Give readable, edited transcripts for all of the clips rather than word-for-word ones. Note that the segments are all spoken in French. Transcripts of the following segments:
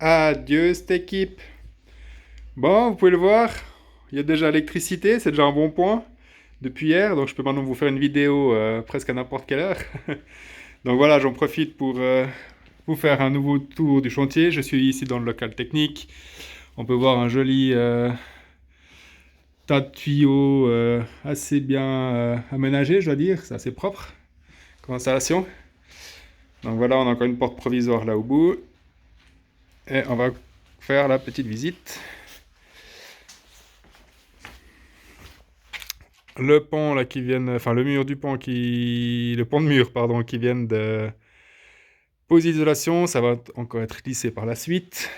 Adieu cette équipe. Bon, vous pouvez le voir, il y a déjà l'électricité, c'est déjà un bon point depuis hier, donc je peux maintenant vous faire une vidéo presque à n'importe quelle heure. Donc voilà, j'en profite pour vous faire un nouveau tour du chantier. Je suis ici dans le local technique. On peut voir un joli tas de tuyaux assez bien aménagé, je dois dire, c'est assez propre comme installation. Donc voilà, on a encore une porte provisoire là au bout. Et on va faire la petite visite. Le pont là qui vient, enfin le mur du pont le pont de mur pardon, qui vient de poser l'isolation, ça va encore être lissé par la suite.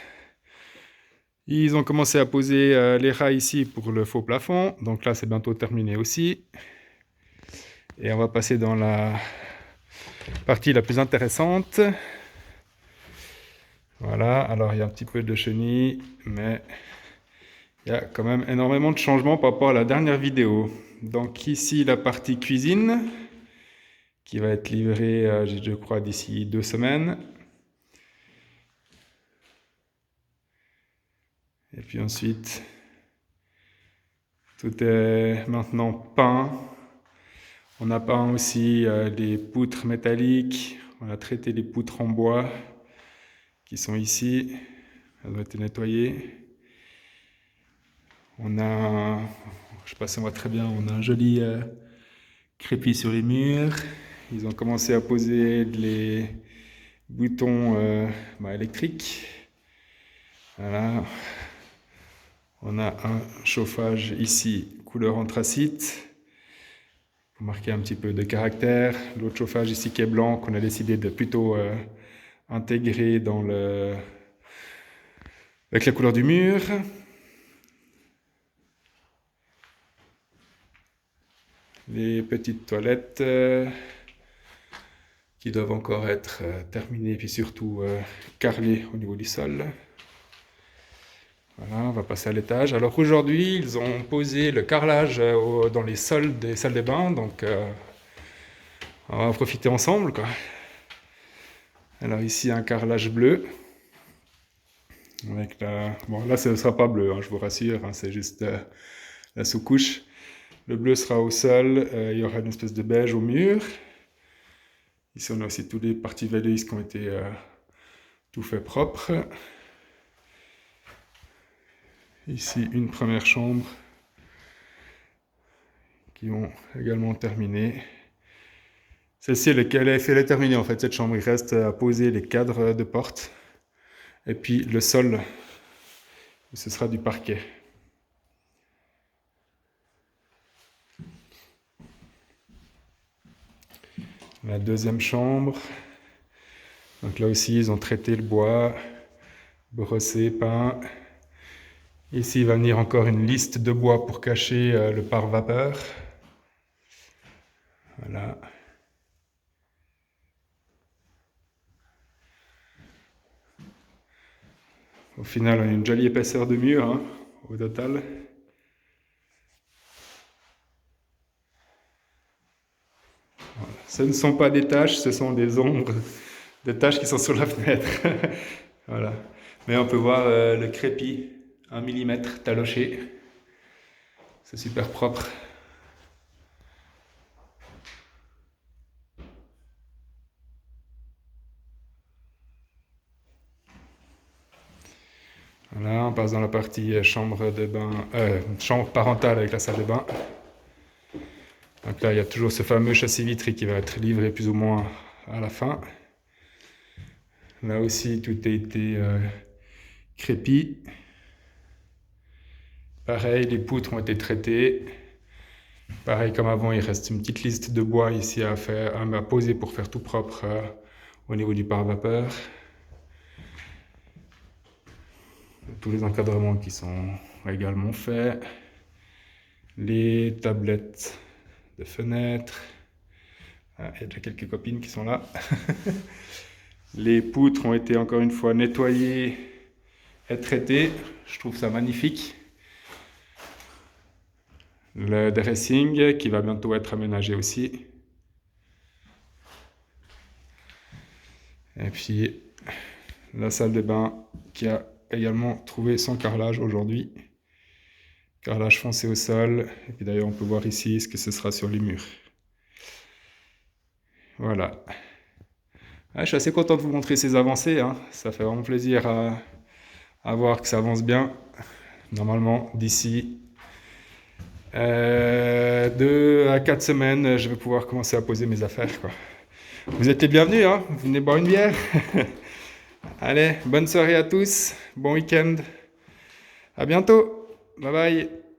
Ils ont commencé à poser les rails ici pour le faux plafond, donc là c'est bientôt terminé aussi. Et on va passer dans la partie la plus intéressante. Voilà, alors il y a un petit peu de chenille, mais il y a quand même énormément de changements par rapport à la dernière vidéo. Donc ici la partie cuisine, qui va être livrée, je crois, d'ici 2 semaines. Et puis ensuite, tout est maintenant peint. On a peint aussi les poutres métalliques. On a traité les poutres en bois qui sont ici. Elles ont été nettoyées. On a, je sais pas si on voit très bien, on a un joli crépi sur les murs. Ils ont commencé à poser les boutons électriques. Voilà. On a un chauffage ici, couleur anthracite, pour marquer un petit peu de caractère. L'autre chauffage ici qui est blanc, qu'on a décidé de plutôt intégrer avec la couleur du mur. Les petites toilettes qui doivent encore être terminées, puis surtout carrelées au niveau du sol. Voilà, on va passer à l'étage. Alors aujourd'hui, ils ont posé le carrelage dans les sols des salles de bain, donc on va en profiter ensemble, quoi. Alors ici, un carrelage bleu. Avec bon, là, ce ne sera pas bleu, hein, je vous rassure, hein, c'est juste la sous-couche. Le bleu sera au sol, il y aura une espèce de beige au mur. Ici, on a aussi toutes les parties valises qui ont été tout fait propre. Ici, une première chambre qui ont également terminé. Celle-ci, elle est terminée en fait, cette chambre. Il reste à poser les cadres de porte. Et puis le sol, ce sera du parquet. La deuxième chambre. Donc là aussi, ils ont traité le bois, brossé, peint. Ici, il va venir encore une liste de bois pour cacher le pare-vapeur. Voilà. Au final, on a une jolie épaisseur de mur, hein, au total. Voilà. Ce ne sont pas des taches, ce sont des ombres de taches qui sont sur la fenêtre. Voilà. Mais on peut voir le crépi, 1 mm taloché. C'est super propre. Voilà, on passe dans la partie chambre de bain, chambre parentale avec la salle de bain. Donc là, il y a toujours ce fameux châssis vitré qui va être livré plus ou moins à la fin. Là aussi, tout a été crépi. Pareil, les poutres ont été traitées. Pareil comme avant, il reste une petite liste de bois ici à poser pour faire tout propre au niveau du pare-vapeur. Tous les encadrements qui sont également faits. Les tablettes de fenêtres. Ah, il y a déjà quelques copines qui sont là. Les poutres ont été encore une fois nettoyées et traitées. Je trouve ça magnifique. Le dressing qui va bientôt être aménagé aussi. Et puis La salle de bain qui a également trouvé son carrelage aujourd'hui. Carrelage foncé au sol. Et puis d'ailleurs, on peut voir ici ce que ce sera sur les murs. Voilà. Ah, je suis assez content de vous montrer ces avancées, hein. Ça fait vraiment plaisir à voir que ça avance bien. Normalement, d'ici 2 à 4 semaines, je vais pouvoir commencer à poser mes affaires, quoi. Vous êtes les bienvenus, hein. Venez boire une bière. Allez, bonne soirée à tous. Bon week-end. À bientôt. Bye bye.